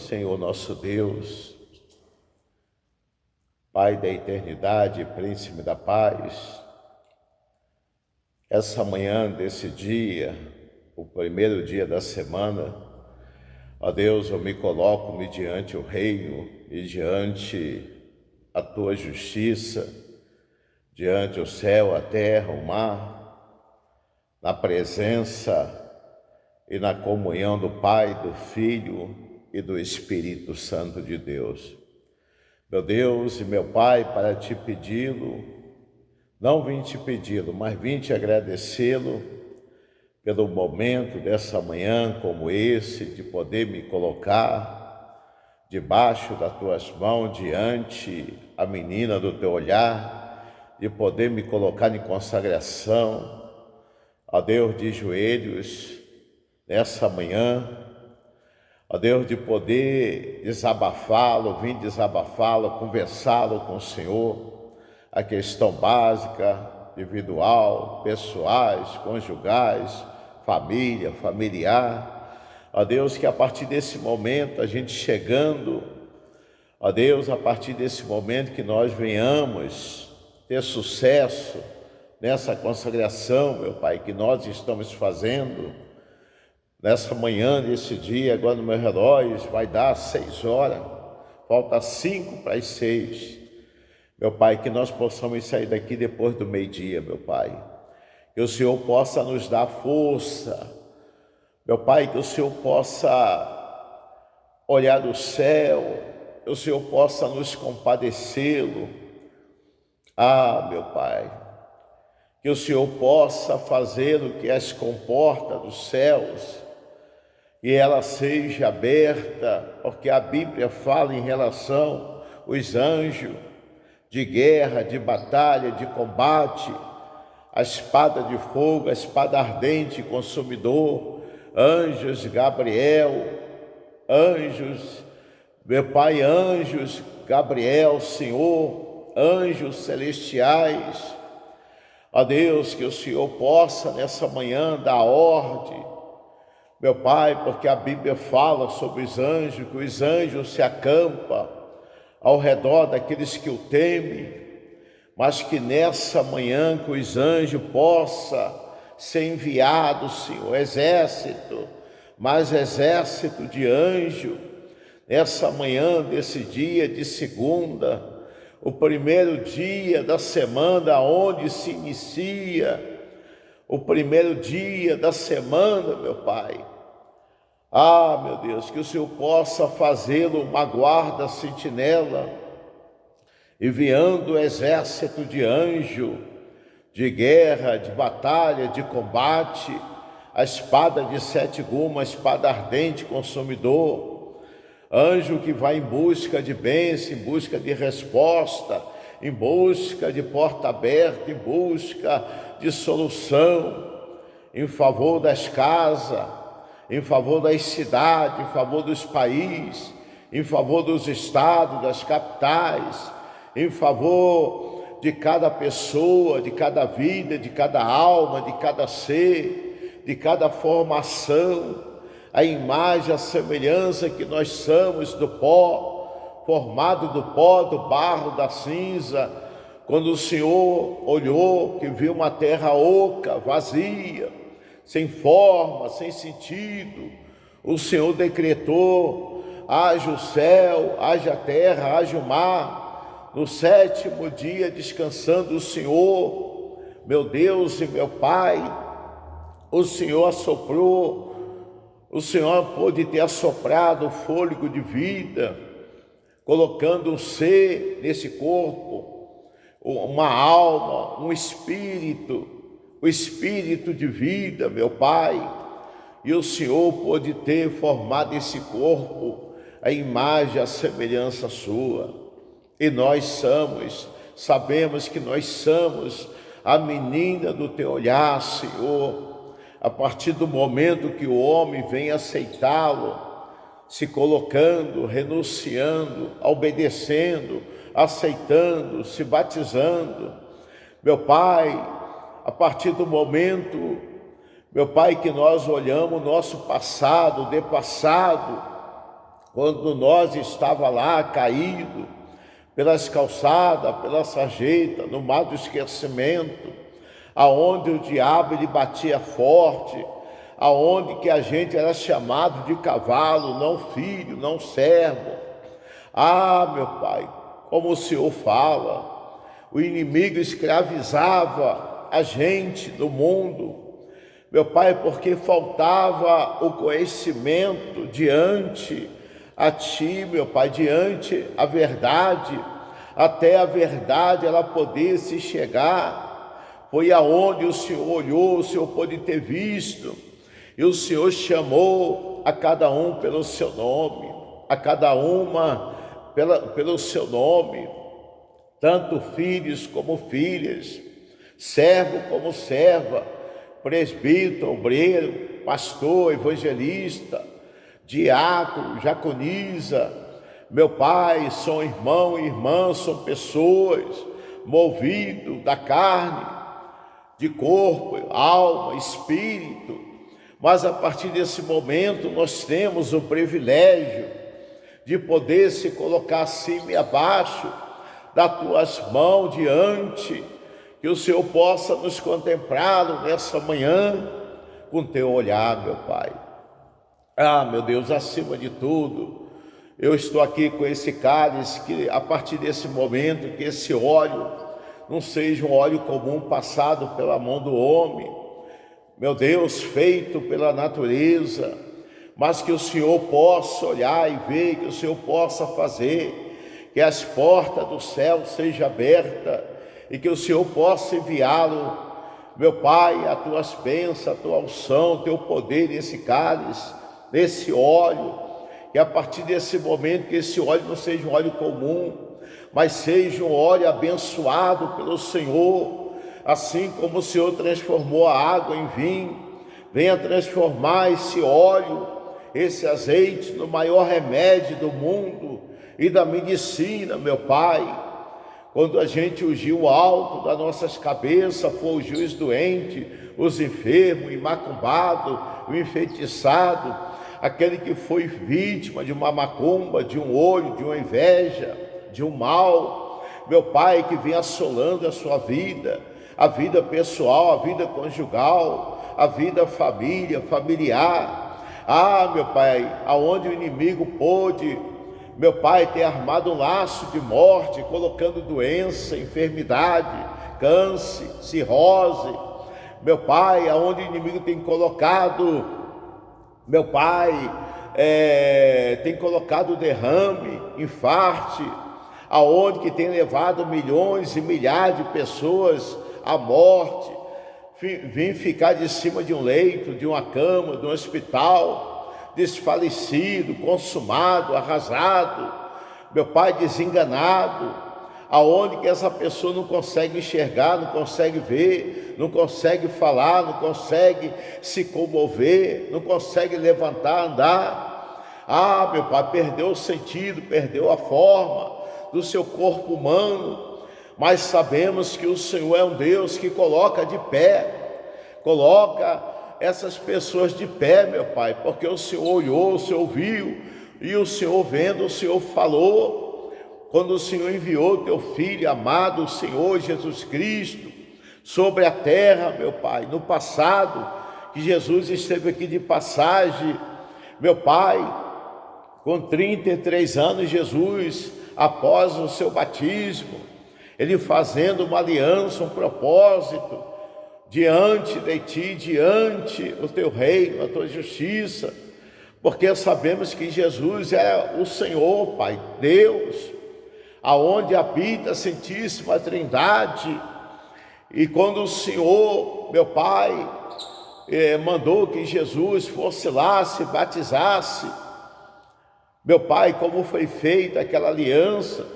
Senhor nosso Deus, Pai da eternidade, Príncipe da paz, essa manhã desse dia, o primeiro dia da semana, ó Deus, eu me coloco mediante o reino e diante a tua justiça, diante o céu, a terra, o mar, na presença e na comunhão do Pai, do Filho e do Espírito Santo de Deus. Meu Deus e meu Pai, para te pedi-lo, não vim te pedi-lo, mas vim te agradecê-lo pelo momento dessa manhã como esse, de poder me colocar debaixo das tuas mãos, diante a menina do teu olhar, de poder me colocar em consagração, ó Deus, de joelhos, nessa manhã, ó Deus, de poder desabafá-lo, vim desabafá-lo, conversá-lo com o Senhor, a questão básica, individual, pessoais, conjugais, família, familiar. Ó Deus, que a partir desse momento, a gente chegando, ó Deus, a partir desse momento que nós venhamos ter sucesso nessa consagração, meu Pai, que nós estamos fazendo, nessa manhã, nesse dia, agora no meu relógio, vai dar 6 horas, falta 5 para as 6. Meu Pai, que nós possamos sair daqui depois do meio-dia, meu Pai. Que o Senhor possa nos dar força. Meu Pai, que o Senhor possa olhar do céu, que o Senhor possa nos compadecê-lo. Ah, meu Pai, que o Senhor possa fazer o que as comportas dos céus, e ela seja aberta, porque a Bíblia fala em relação aos anjos de guerra, de batalha, de combate, a espada de fogo, a espada ardente e consumidor, anjos Gabriel, anjos, meu Pai, anjos Gabriel, Senhor, anjos celestiais. Ó Deus, que o Senhor possa nessa manhã dar ordem, meu Pai, porque a Bíblia fala sobre os anjos, que os anjos se acampam ao redor daqueles que o temem, mas que nessa manhã que os anjos possam ser enviados, Senhor, exército, mais exército de anjo, nessa manhã desse dia de segunda, o primeiro dia da semana onde se inicia, o primeiro dia da semana, meu Pai. Ah, meu Deus, que o Senhor possa fazê-lo uma guarda sentinela, enviando exército de anjo, de guerra, de batalha, de combate, a espada de 7 gumes, a espada ardente consumidor, anjo que vai em busca de bênção, em busca de resposta, em busca de porta aberta, em busca de solução, em favor das casas, em favor das cidades, em favor dos países, em favor dos estados, das capitais, em favor de cada pessoa, de cada vida, de cada alma, de cada ser, de cada formação, a imagem, a semelhança que nós somos do pó, formado do pó, do barro, da cinza. Quando o Senhor olhou, que viu uma terra oca, vazia, sem forma, sem sentido, o Senhor decretou: haja o céu, haja a terra, haja o mar. No 7º dia, descansando o Senhor, meu Deus e meu Pai, o Senhor assoprou, o Senhor pôde ter assoprado o fôlego de vida, colocando um ser nesse corpo, uma alma, um espírito, o espírito de vida, meu Pai, e o Senhor pôde ter formado esse corpo, a imagem, a semelhança sua, e nós sabemos que nós somos a menina do teu olhar, Senhor, a partir do momento que o homem vem aceitá-lo, se colocando, renunciando, obedecendo, aceitando, se batizando, meu Pai, a partir do momento, meu Pai, que nós olhamos o nosso passado, de passado, quando nós estava lá caído, pelas calçadas, pela sarjeta, no mar do esquecimento, aonde o diabo ele batia forte, aonde que a gente era chamado de cavalo, não filho, não servo. Ah, meu Pai, como o Senhor fala, o inimigo escravizava a gente do mundo, meu Pai, porque faltava o conhecimento diante a Ti, meu Pai, diante a verdade, até a verdade ela poder se chegar. Foi aonde o Senhor olhou, o Senhor pôde ter visto, e o Senhor chamou a cada um pelo seu nome, a cada uma pelo seu nome, tanto filhos como filhas, servo como serva, presbítero, obreiro, pastor, evangelista, diácono, diaconisa. Meu Pai, são irmão e irmã, são pessoas movidos da carne, de corpo, alma, espírito, mas a partir desse momento nós temos o privilégio de poder se colocar acima e abaixo das tuas mãos diante, que o Senhor possa nos contemplar nessa manhã com teu olhar, meu Pai. Ah, meu Deus, acima de tudo, eu estou aqui com esse cálice, que a partir desse momento, que esse óleo não seja um óleo comum passado pela mão do homem, meu Deus, feito pela natureza, mas que o Senhor possa olhar e ver, que o Senhor possa fazer, que as portas do céu sejam abertas e que o Senhor possa enviá-lo, meu Pai, as tuas bênçãos, a tua unção, o teu poder nesse cálice, nesse óleo, que a partir desse momento, que esse óleo não seja um óleo comum, mas seja um óleo abençoado pelo Senhor, assim como o Senhor transformou a água em vinho, venha transformar esse óleo, esse azeite, no maior remédio do mundo e da medicina, meu Pai. Quando a gente ungiu o alto das nossas cabeças, for ungir os doentes, os enfermos, o imacumbado, o enfeitiçado, aquele que foi vítima de uma macumba, de um olho, de uma inveja, de um mal, meu Pai, que vem assolando a sua vida, a vida pessoal, a vida conjugal, a vida familiar. Ah, meu Pai, aonde o inimigo pôde, meu Pai, ter armado um laço de morte, colocando doença, enfermidade, câncer, cirrose, meu Pai, aonde o inimigo tem colocado, meu Pai, tem colocado derrame, infarte, aonde que tem levado milhões e milhares de pessoas à morte, vim ficar de cima de um leito, de uma cama, de um hospital, desfalecido, consumado, arrasado, meu Pai, desenganado, aonde que essa pessoa não consegue enxergar, não consegue ver, não consegue falar, não consegue se comover, não consegue levantar, andar. Ah, meu Pai, perdeu o sentido, perdeu a forma do seu corpo humano, mas sabemos que o Senhor é um Deus que coloca de pé, coloca essas pessoas de pé, meu Pai, porque o Senhor olhou, o Senhor viu, e o Senhor vendo, o Senhor falou, quando o Senhor enviou teu Filho amado, o Senhor Jesus Cristo, sobre a terra, meu Pai, no passado, que Jesus esteve aqui de passagem, meu Pai, com 33 anos, Jesus, após o seu batismo, ele fazendo uma aliança, um propósito, diante de ti, diante do teu reino, a tua justiça, porque sabemos que Jesus é o Senhor, Pai, Deus, aonde habita a Santíssima Trindade. E quando o Senhor, meu Pai, mandou que Jesus fosse lá, se batizasse, meu Pai, como foi feita aquela aliança,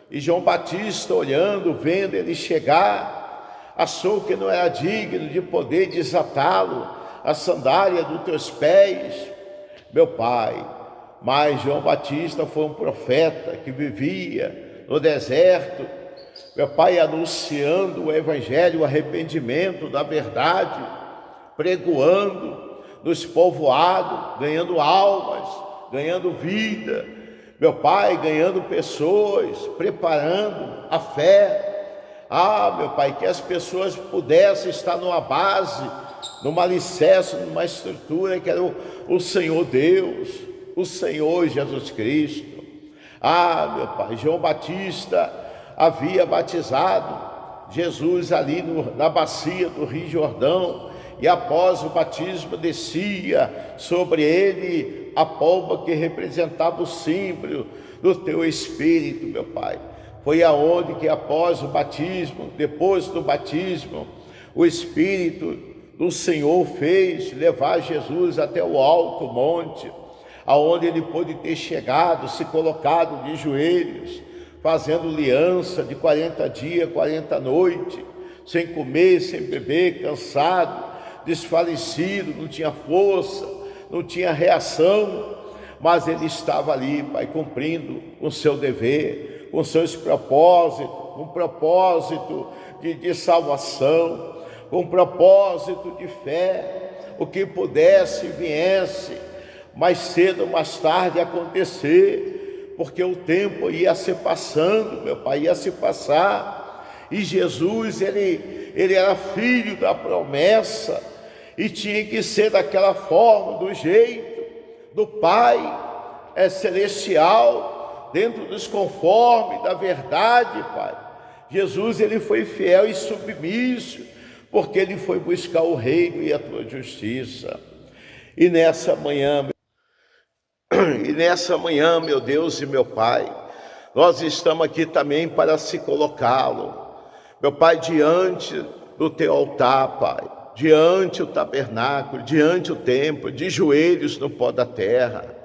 e João Batista olhando, vendo ele chegar, achou que não era digno de poder desatá-lo, a sandália dos teus pés, meu Pai. Mas João Batista foi um profeta que vivia no deserto, meu Pai, anunciando o evangelho, o arrependimento da verdade, pregoando nos povoados, ganhando almas, ganhando vida, meu Pai, ganhando pessoas, preparando a fé. Meu Pai, que as pessoas pudessem estar numa base, numa alicerce, numa estrutura que era o Senhor Deus, o Senhor Jesus Cristo. Meu Pai, João Batista havia batizado Jesus ali na bacia do Rio Jordão, e após o batismo descia sobre ele a pomba que representava o símbolo do teu Espírito, meu Pai. Foi aonde que após o batismo, depois do batismo, o Espírito do Senhor fez levar Jesus até o alto monte, aonde ele pôde ter chegado, se colocado de joelhos, fazendo aliança de 40 dias, 40 noites, sem comer, sem beber, cansado, desfalecido, não tinha força, não tinha reação, mas ele estava ali, Pai, cumprindo o seu dever, com seus propósitos, com propósito de salvação, com propósito de fé, o que pudesse viesse, mais cedo ou mais tarde acontecer, porque o tempo ia se passando, meu Pai, ia se passar, e Jesus, ele era filho da promessa, e tinha que ser daquela forma, do jeito do Pai celestial, dentro dos conformes da verdade, Pai. Jesus, ele foi fiel e submisso, porque ele foi buscar o reino e a tua justiça. E nessa manhã, meu Deus e meu Pai, nós estamos aqui também para se colocá-lo, meu Pai, diante do teu altar, Pai, diante o tabernáculo, diante o templo, de joelhos no pó da terra.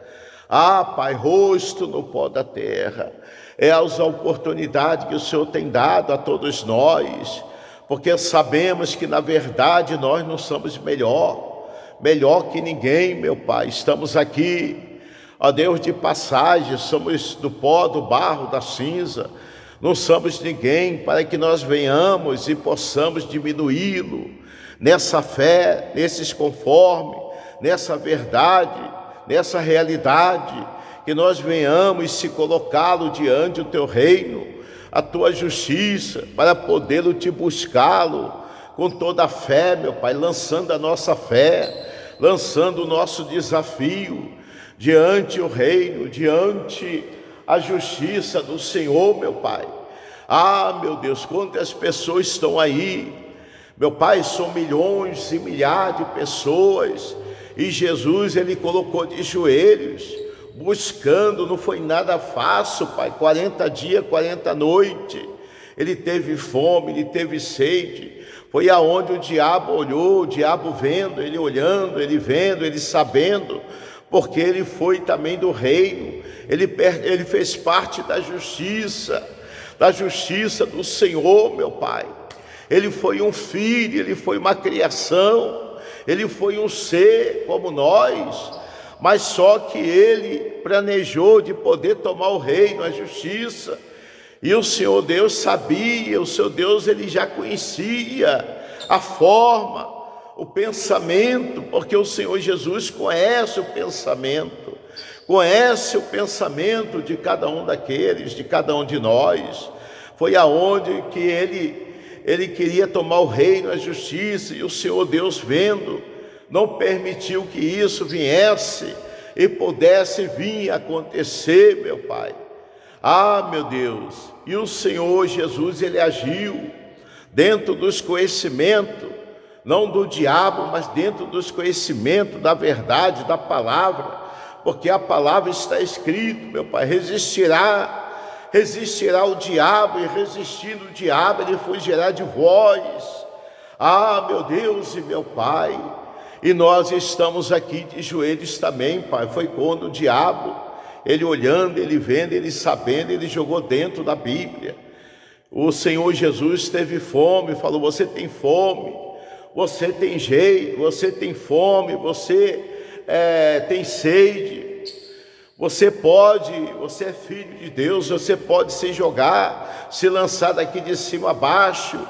Pai, rosto no pó da terra. É as oportunidades que o Senhor tem dado a todos nós, porque sabemos que na verdade nós não somos melhor que ninguém, meu Pai. Estamos aqui, ó Deus, de passagem, somos do pó, do barro, da cinza, não somos ninguém para que nós venhamos e possamos diminuí-lo nessa fé, nesses conformes, nessa verdade, nessa realidade, que nós venhamos se colocá-lo diante do teu reino, a tua justiça, para poder te buscá-lo com toda a fé, meu Pai, lançando a nossa fé, lançando o nosso desafio diante o reino, diante a justiça do Senhor, meu Pai. Meu Deus, quantas pessoas estão aí, meu Pai, são milhões e milhares de pessoas, e Jesus, ele colocou de joelhos, buscando, não foi nada fácil, Pai, 40 dias, 40 noites, ele teve fome, ele teve sede, foi aonde o diabo olhou, o diabo vendo, ele olhando, ele vendo, ele sabendo, porque ele foi também do reino, ele fez parte da justiça do Senhor, meu Pai. Ele foi um filho, ele foi uma criação, ele foi um ser como nós, mas só que ele planejou de poder tomar o reino, a justiça, e o Senhor Deus sabia, o Senhor Deus, ele já conhecia a forma, o pensamento, porque o Senhor Jesus conhece o pensamento de cada um daqueles, de cada um de nós. Foi aonde que ele queria tomar o reino, a justiça, e o Senhor Deus, vendo, não permitiu que isso viesse e pudesse vir acontecer, meu Pai. Meu Deus, e o Senhor Jesus, ele agiu dentro dos conhecimentos, não do diabo, mas dentro dos conhecimentos da verdade, da palavra, porque a palavra está escrito, meu Pai, resistirá o diabo, e resistindo o diabo, ele fugirá de vós. Meu Deus e meu Pai, e nós estamos aqui de joelhos também, Pai. Foi quando o diabo, ele olhando, ele vendo, ele sabendo, ele jogou dentro da Bíblia. O Senhor Jesus teve fome, falou: você tem fome, você tem jeito, você tem fome, você tem sede, você é filho de Deus, você pode se jogar, se lançar daqui de cima a baixo,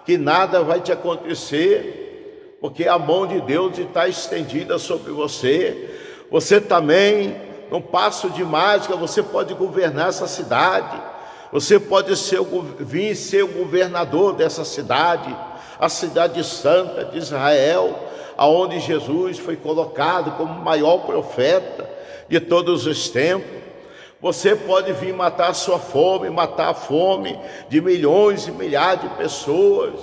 que nada vai te acontecer, porque a mão de Deus está estendida sobre você. Você também num passo de mágica, você pode governar essa cidade. Você pode vir ser o governador dessa cidade, a cidade santa de Israel, aonde Jesus foi colocado como o maior profeta de todos os tempos. Você pode vir matar a sua fome, matar a fome de milhões e milhares de pessoas.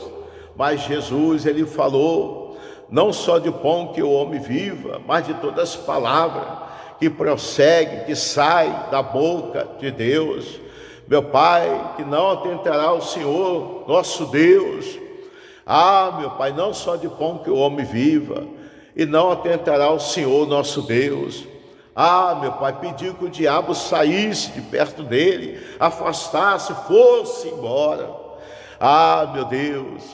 Mas Jesus, ele falou, não só de pão que o homem viva, mas de todas as palavras que prosseguem, que saem da boca de Deus. Meu Pai, que não atentará o Senhor, nosso Deus. Meu Pai, não só de pão que o homem viva, e não atentará o Senhor, nosso Deus. Meu Pai, pediu que o diabo saísse de perto dele, afastasse, fosse embora. Meu Deus,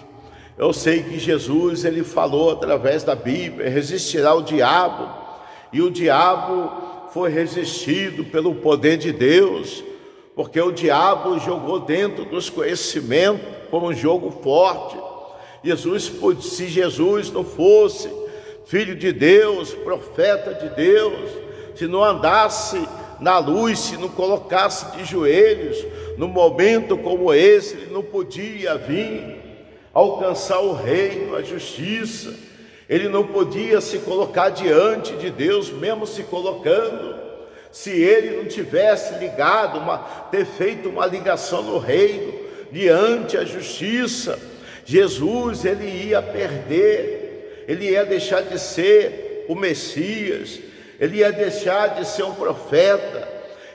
eu sei que Jesus, ele falou através da Bíblia, resistirá o diabo, e o diabo foi resistido pelo poder de Deus, porque o diabo jogou dentro dos conhecimentos por um jogo forte. Se Jesus não fosse Filho de Deus, profeta de Deus, se não andasse na luz, se não colocasse de joelhos, num momento como esse, ele não podia vir alcançar o reino, a justiça. Ele não podia se colocar diante de Deus, mesmo se colocando, se ele não tivesse ter feito uma ligação no reino, diante a justiça. Jesus, ele ia perder, ele ia deixar de ser o Messias, ele ia deixar de ser um profeta,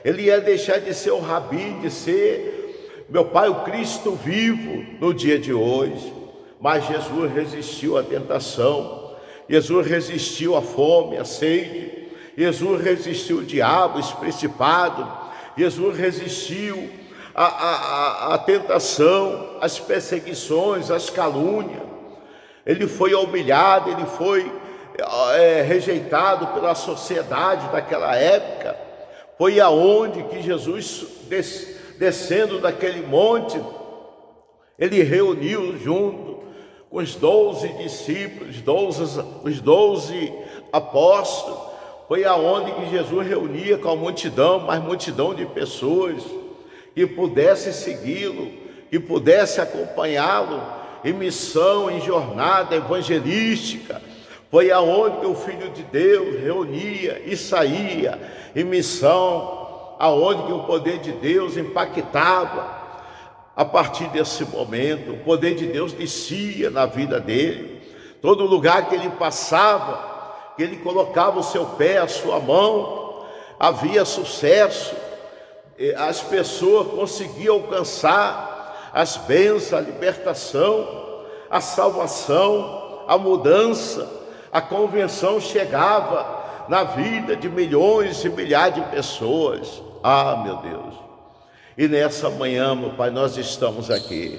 ele ia deixar de ser o Rabi, de ser, meu Pai, o Cristo vivo no dia de hoje. Mas Jesus resistiu à tentação, Jesus resistiu à fome, à sede, Jesus resistiu ao diabo, esse principado, Jesus resistiu à tentação, às perseguições, às calúnias. Ele foi humilhado, ele foi rejeitado pela sociedade daquela época. Foi aonde que Jesus, descendo daquele monte, ele reuniu junto com os 12 discípulos, os 12 apóstolos. Foi aonde que Jesus reunia com a multidão, mais multidão de pessoas que pudesse segui-lo, que pudesse acompanhá-lo em missão, em jornada evangelística. Foi aonde que o Filho de Deus reunia e saía em missão, aonde que o poder de Deus impactava. A partir desse momento, o poder de Deus descia na vida dele. Todo lugar que ele passava, que ele colocava o seu pé, a sua mão, havia sucesso. As pessoas conseguiam alcançar as bênçãos, a libertação, a salvação, a mudança. A convenção chegava na vida de milhões e milhares de pessoas. Meu Deus! E nessa manhã, meu Pai, nós estamos aqui